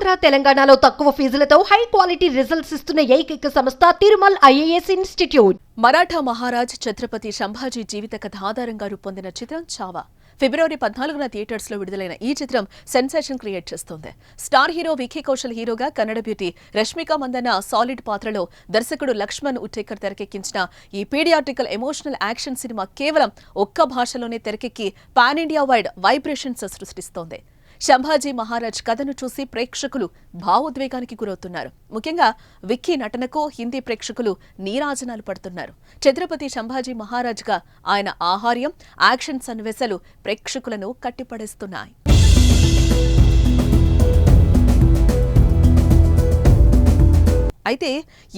ఆంధ్ర తెలంగాణలో తక్కువ ఫీజులతో high quality results ఇస్తున్న ఏకైక సంస్థ తిరుమల్ ఐఏఎస్ ఇన్స్టిట్యూట్. మరాఠా మహారాజ్ ఛత్రపతి సంభాజీ జీవిత కథ ఆధారంగా రూపొందిన చిత్రం చావా ఫిబ్రవరి 14న థియేటర్స్ లో విడుదలైన ఈ చిత్రం సెన్సేషన్ క్రియేట్ చేస్తోంది. స్టార్ హీరో విక్కీ కౌశల్ హీరోగా, కన్నడ బ్యూటీ రష్మిక మందన్న సాలిడ్ పాత్రలో దర్శకుడు లక్ష్మణ్ ఉట్టేకర్ తెరకెక్కించిన ఈ పీడియాట్రికల్ ఎమోషనల్ యాక్షన్ సినిమా కేవలం ఒక్క భాషలోనే తెరకెక్కి పాన్ ఇండియా వైడ్ వైబ్రేషన్స్ సృష్టిస్తోంది. సంభాజీ మహారాజ్ కథను చూసి ప్రేక్షకులు భావోద్వేగానికి గురవుతున్నారు. ముఖ్యంగా విక్కీ నటనకు హిందీ ప్రేక్షకులు నీరాజనాలు పడుతున్నారు. ఛత్రపతి సంభాజీ మహారాజ్గా ఆయన ఆహార్యం, యాక్షన్ సన్నివేశాలు ప్రేక్షకులను కట్టిపడేస్తున్నాయి. అయితే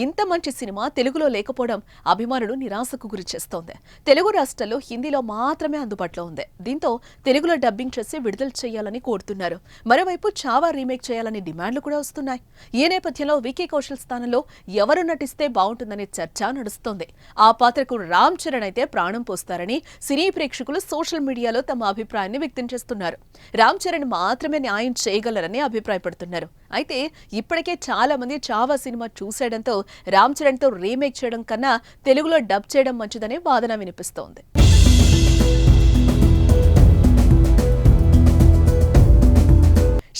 ఇంత మంచి సినిమా తెలుగులో లేకపోవడం అభిమానులు నిరాశకు గురిచేస్తోంది. తెలుగు రాష్ట్రాల్లో హిందీలో మాత్రమే అందుబాటులో ఉంది. దీంతో తెలుగులో డబ్బింగ్ చేసి విడుదల చేయాలని కోరుతున్నారు. మరోవైపు చావా రీమేక్ చేయాలని డిమాండ్లు కూడా వస్తున్నాయి. ఈ నేపథ్యంలో విక్కీ కౌశల్ స్థానంలో ఎవరు నటిస్తే బాగుంటుందనే చర్చ నడుస్తోంది. ఆ పాత్రకు రామ్ చరణ్ అయితే ప్రాణం పోస్తారని సినీ ప్రేక్షకులు సోషల్ మీడియాలో తమ అభిప్రాయాన్ని వ్యక్తం చేస్తున్నారు. రామ్ చరణ్ మాత్రమే న్యాయం చేయగలరని అభిప్రాయపడుతున్నారు. అయితే ఇప్పటికే చాలా మంది చావా సినిమా చూసేయడంతో రామ్ చరణ్ తో రీమేక్ చేయడం కన్నా తెలుగులో డబ్ చేయడం మంచిదనే వాదన వినిపిస్తోంది.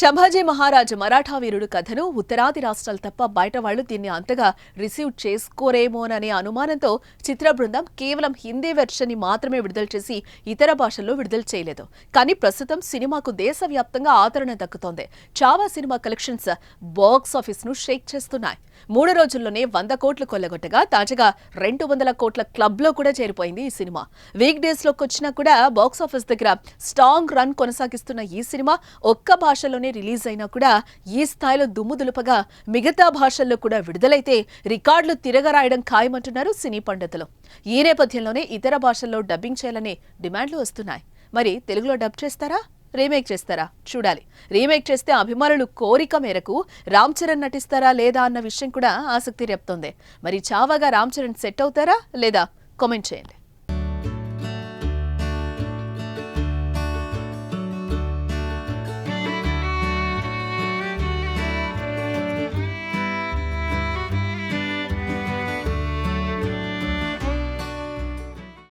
సంభాజీ మహారాజ్ మరాఠా వీరుడు కథను ఉత్తరాది రాష్ట్రాలు తప్ప బయట వాళ్లు దీన్ని అంతగా రిసీవ్ చేసుకోరేమోననే అనుమానంతో చిత్ర బృందం కేవలం హిందీ వెర్షన్ ని మాత్రమే విడుదల చేసి ఇతర భాషల్లో విడుదల చేయలేదు. కానీ ప్రస్తుతం సినిమాకు దేశవ్యాప్తంగా ఆదరణ దక్కుతోంది. Chhaava cinema collections box office ను షేక్ చేస్తున్నాయి. 3 రోజుల్లోనే 100 కోట్లు కొల్లగొట్టగా తాజాగా 200 కోట్ల క్లబ్ లో కూడా చేరిపోయింది ఈ సినిమా. వీక్ డేస్ లోకి వచ్చినా కూడా బాక్స్ ఆఫీస్ దగ్గర స్ట్రాంగ్ రన్ కొనసాగిస్తున్న ఈ సినిమా ఒక్క భాషలోనే రిలీజ్ అయినా కూడా ఈ స్థాయిలో దుమ్ము దులుపగా మిగతా భాషల్లో కూడా విడుదలైతే రికార్డులు తిరగరాయడం ఖాయమంటున్నారు సినీ పండితులు. ఈ నేపథ్యంలోనే ఇతర భాషల్లో డబ్బింగ్ చేయాలనే డిమాండ్లు వస్తున్నాయి. మరి తెలుగులో డబ్ చేస్తారా, రీమేక్ చేస్తారా చూడాలి. రీమేక్ చేస్తే అభిమానులు కోరిక మేరకు రామ్ చరణ్ నటిస్తారా లేదా అన్న విషయం కూడా ఆసక్తి రేపుతోంది. మరి చావాగా రామ్ చరణ్ సెట్ అవుతారా లేదా కామెంట్ చేయండి.